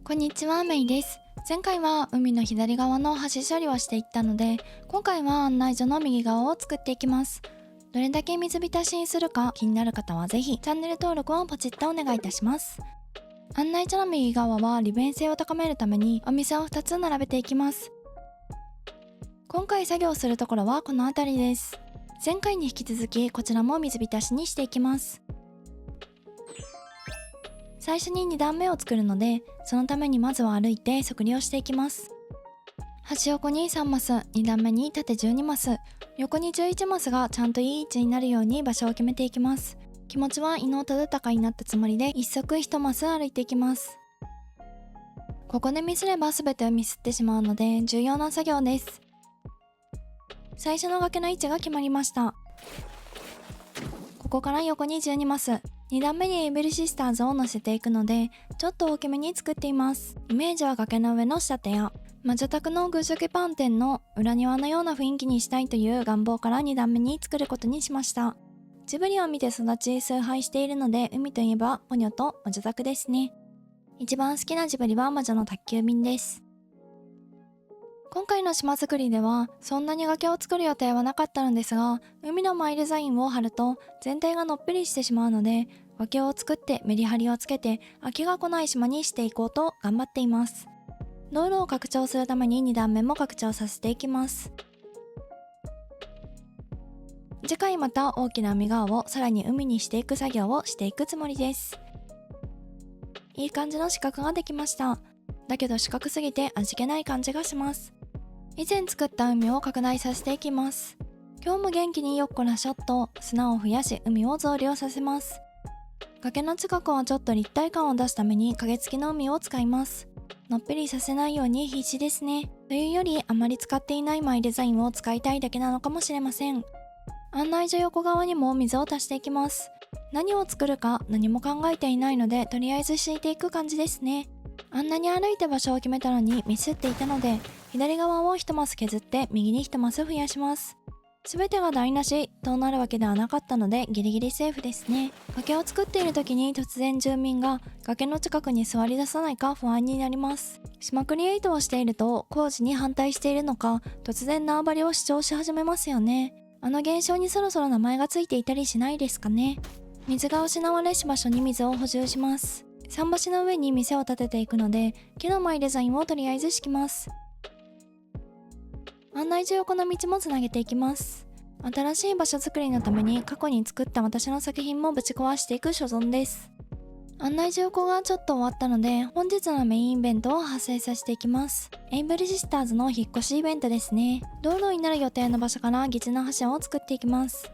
こんにちは、メイです。前回は海の左側の橋処理をしていったので、今回は案内所の右側を作っていきます。どれだけ水浸しにするか気になる方はぜひチャンネル登録をポチッとお願いいたします。案内所の右側は利便性を高めるためにお店を2つ並べていきます。今回作業するところはこの辺りです。前回に引き続きこちらも水浸しにしていきます。最初に2段目を作るので、そのためにまずは歩いて測量していきます。端横に3マス、2段目に縦12マス、横に11マスがちゃんといい位置になるように場所を決めていきます。気持ちは伊能忠敬になったつもりで1足1マス歩いていきます。ここでミスれば全てをミスってしまうので重要な作業です。最初の崖の位置が決まりました。ここから横に12マス、2段目にエイブルシスターズを乗せていくので、ちょっと大きめに作っています。イメージは崖の上の仕立てや、魔女宅のグジョケパン店の裏庭のような雰囲気にしたいという願望から2段目に作ることにしました。ジブリを見て育ち崇拝しているので、海といえばポニョと魔女宅ですね。一番好きなジブリは魔女の宅急便です。今回の島作りではそんなに崖を作る予定はなかったのですが、海のマイデザインを貼ると全体がのっぺりしてしまうので、崖を作ってメリハリをつけて飽きが来ない島にしていこうと頑張っています。道路を拡張するために2段目も拡張させていきます。次回また大きな海側をさらに海にしていく作業をしていくつもりです。いい感じの四角ができました。だけど四角すぎて味気ない感じがします。以前作った海を拡大させていきます。今日も元気によっこらしょっと砂を増やし海を増量させます。崖の近くはちょっと立体感を出すために影付きの海を使います。のっぺりさせないように必死ですね。というよりあまり使っていないマイデザインを使いたいだけなのかもしれません。案内所横側にも水を足していきます。何を作るか何も考えていないのでとりあえず敷いていく感じですね。あんなに歩いて場所を決めたのにミスっていたので、左側を1マス削って右に1マス増やします。全てが台無しとなるわけではなかったのでギリギリセーフですね。崖を作っている時に突然住民が崖の近くに座り出さないか不安になります。島クリエイトをしていると工事に反対しているのか突然縄張りを主張し始めますよね。あの現象にそろそろ名前がついていたりしないですかね。水が失われし場所に水を補充します。桟橋の上に店を建てていくので木の前デザインをとりあえず敷きます。案内所横の道もつなげていきます。新しい場所作りのために過去に作った私の作品もぶち壊していく所存です。案内所横がちょっと終わったので本日のメインイベントを発生させていきます。エイブルシスターズの引っ越しイベントですね。道路になる予定の場所から疑似の橋を作っていきます。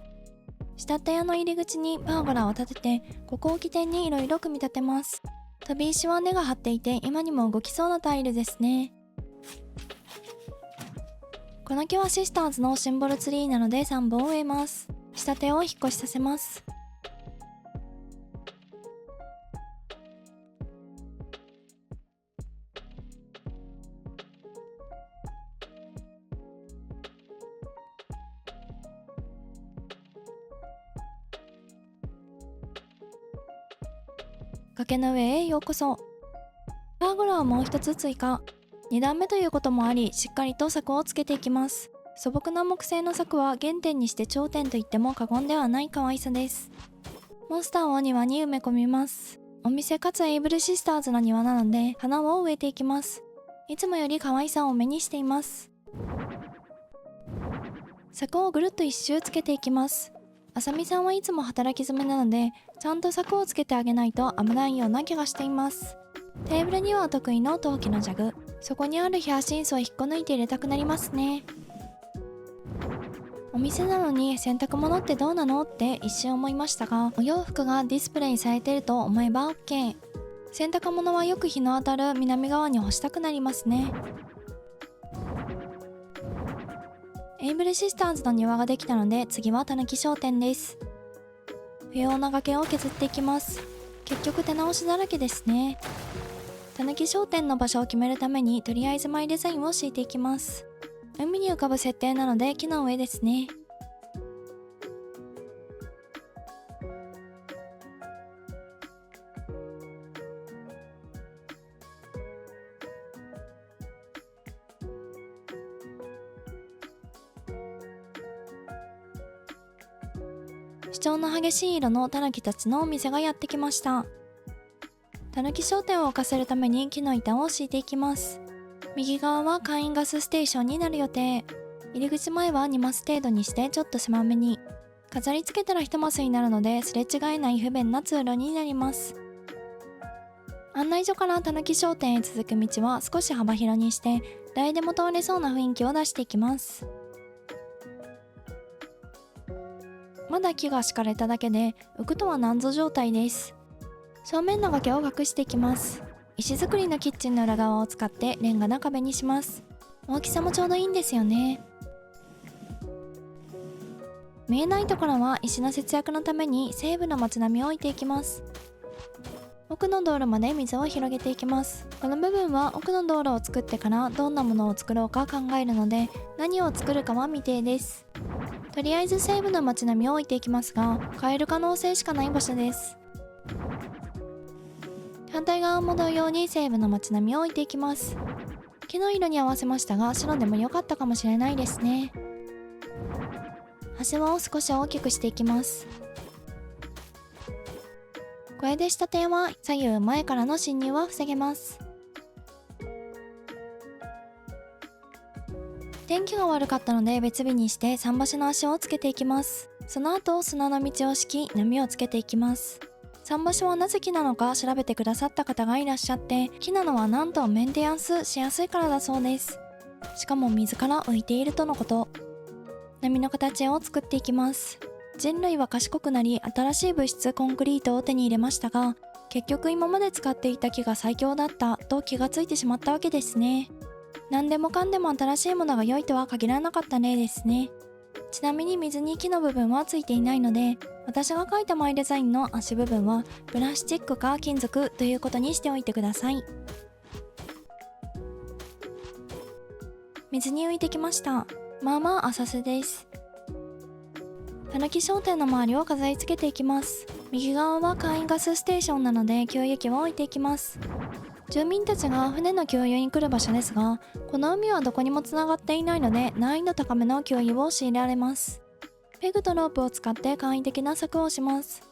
仕立て屋の入り口にパーゴラを立てて、ここを起点にいろいろ組み立てます。飛び石は根が張っていて今にも動きそうなタイルですね。この木はシスターズのシンボルツリーなので3本植えます。仕立てを引っ越しさせます。崖の上へようこそ。パーゴラをもう一つ追加。2段目ということもあり、しっかりと柵をつけていきます。素朴な木製の柵は原点にして頂点と言っても過言ではない可愛さです。モンスターを庭に埋め込みます。お店かつエイブルシスターズの庭なので花を植えていきます。いつもより可愛さを目にしています。柵をぐるっと一周つけていきます。あさみさんはいつも働き詰めなのでちゃんと柵をつけてあげないと危ないような気がしています。テーブルには得意の陶器のジャグ、そこにあるヒヤシンスを引っこ抜いて入れたくなりますね。お店なのに洗濯物ってどうなのって一瞬思いましたが、お洋服がディスプレイされてると思えば OK。 洗濯物はよく日の当たる南側に干したくなりますね。エイブルシスターズの庭ができたので、次はたぬき商店です。不要な崖を削っていきます。結局手直しだらけですね。たぬき商店の場所を決めるために、とりあえずマイデザインを敷いていきます。海に浮かぶ設定なので木の上ですね。主張の激しい色のタヌキたちのお店がやってきました。たぬき商店を置かせるために木の板を敷いていきます。右側は簡易ガスステーションになる予定。入り口前は2マス程度にしてちょっと狭めに。飾り付けたら1マスになるので、すれ違えない不便な通路になります。案内所からたぬき商店へ続く道は少し幅広にして、誰でも通れそうな雰囲気を出していきます。まだ木が敷かれただけで浮くとはなんぞ状態です。正面の崖を隠していきます。石造りのキッチンの裏側を使ってレンガの壁にします。大きさもちょうどいいんですよね。見えないところは石の節約のために西部の街並みを置いていきます。奥の道路まで水を広げていきます。この部分は奥の道路を作ってからどんなものを作ろうか考えるので、何を作るかは未定です。とりあえず西部の街並みを置いていきますが、変える可能性しかない場所です。反対側も同様に西部の街並みを置いていきます。木の色に合わせましたが、白でも良かったかもしれないですね。橋を少し大きくしていきます。これで下点は左右前からの侵入は防げます。天気が悪かったので別日にして桟橋の足をつけていきます。その後砂の道を敷き、波をつけていきます。桟橋はなぜ木なのか調べてくださった方がいらっしゃって、木なのはなんとメンテナンスしやすいからだそうです。しかも水から浮いているとのこと。波の形を作っていきます。人類は賢くなり、新しい物質コンクリートを手に入れましたが、結局今まで使っていた木が最強だったと気がついてしまったわけですね。何でもかんでも新しいものが良いとは限らなかった例ですね。ちなみに水に木の部分はついていないので、私が描いたマイデザインの足部分はプラスチックか金属ということにしておいてください。水に浮いてきました。まあまあ浅瀬です。たぬき商店の周りを飾り付けていきます。右側は簡易ガスステーションなので給油機を置いていきます。住民たちが船の給油に来る場所ですが、この海はどこにもつながっていないので難易度高めの給油を強いられます。ペグとロープを使って簡易的な柵をします。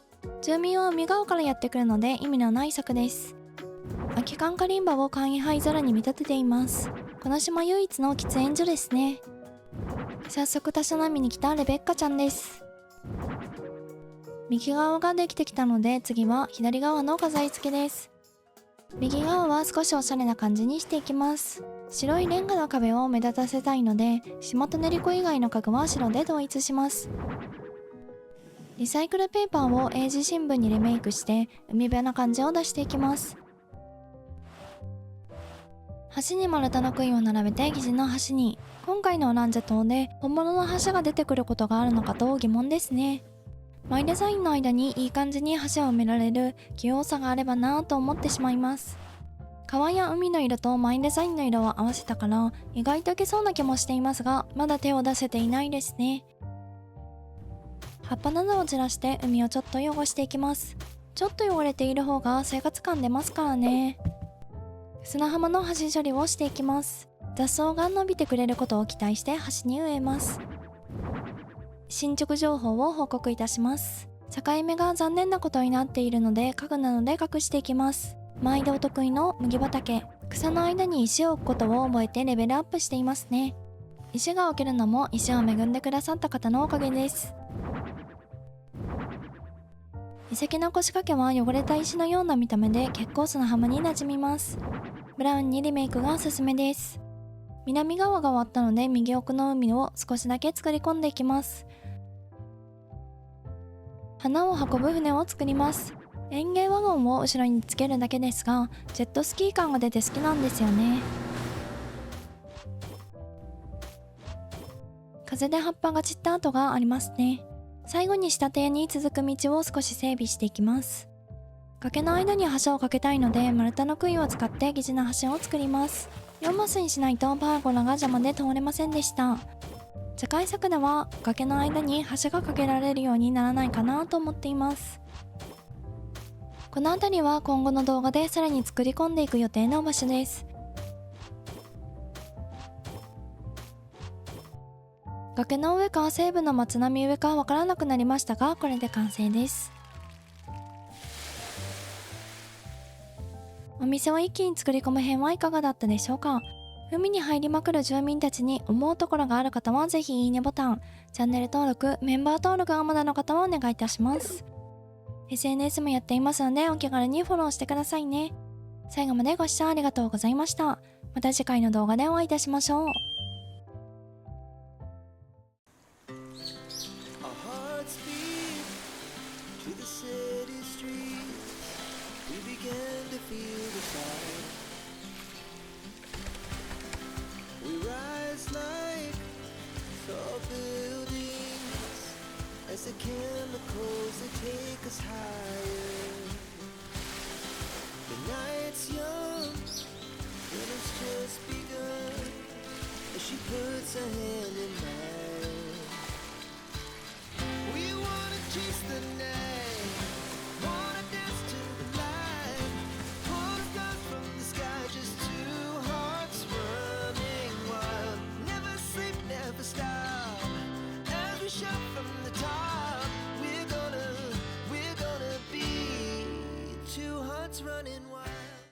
住民は海側からやってくるので意味のない柵です。空き缶カリンバを簡易灰皿に見立てています。この島唯一の喫煙所ですね。早速たしなみに来たレベッカちゃんです。右側ができてきたので、次は左側の飾り付けです。右側は少しおしゃれな感じにしていきます。白いレンガの壁を目立たせたいので、霜と練り粉以外の家具は白で統一します。リサイクルペーパーを英字新聞にリメイクして海辺な感じを出していきます。橋に丸太の杭を並べて生地の端に。今回のオランジェ島で本物の橋が出てくることがあるのかと疑問ですね。マイデザインの間にいい感じに橋を埋められる器用さがあればなぁと思ってしまいます。川や海の色とマイデザインの色を合わせたから意外といけそうな気もしていますが、まだ手を出せていないですね。葉っぱなどを散らして海をちょっと汚していきます。ちょっと汚れている方が生活感出ますからね。砂浜の橋処理をしていきます。雑草が伸びてくれることを期待して橋に植えます。進捗情報を報告いたします。境目が残念なことになっているので家具なので隠していきます。毎度お得意の麦畑。草の間に石を置くことを覚えてレベルアップしていますね。石が置けるのも石を恵んでくださった方のおかげです。遺跡の腰掛けは汚れた石のような見た目で結構砂浜に馴染みます。ブラウンにリメイクがおすすめです。南側が終わったので右奥の海を少しだけ作り込んでいきます。花を運ぶ船を作ります。園芸ワゴンを後ろにつけるだけですが、ジェットスキー感が出て好きなんですよね。風で葉っぱが散った跡がありますね。最後に下手に続く道を少し整備していきます。崖の間に橋を架けたいので、丸太の杭を使って疑似の橋を作ります。4マスにしないとパーゴラが邪魔で通れませんでした。次回作では崖の間に橋が架けられるようにならないかなと思っています。この辺りは今後の動画でさらに作り込んでいく予定の場所です。崖の上か西部の松並上かわからなくなりましたが、これで完成です。お店を一気に作り込む編はいかがだったでしょうか。海に入りまくる住民たちに思うところがある方はぜひいいねボタン、チャンネル登録、メンバー登録がまだの方はお願いいたします。SNS もやっていますのでお気軽にフォローしてくださいね。最後までご視聴ありがとうございました。また次回の動画でお会いいたしましょう。As the chemicals that take us higher. The night's young, and it's just begun. As she puts her hand in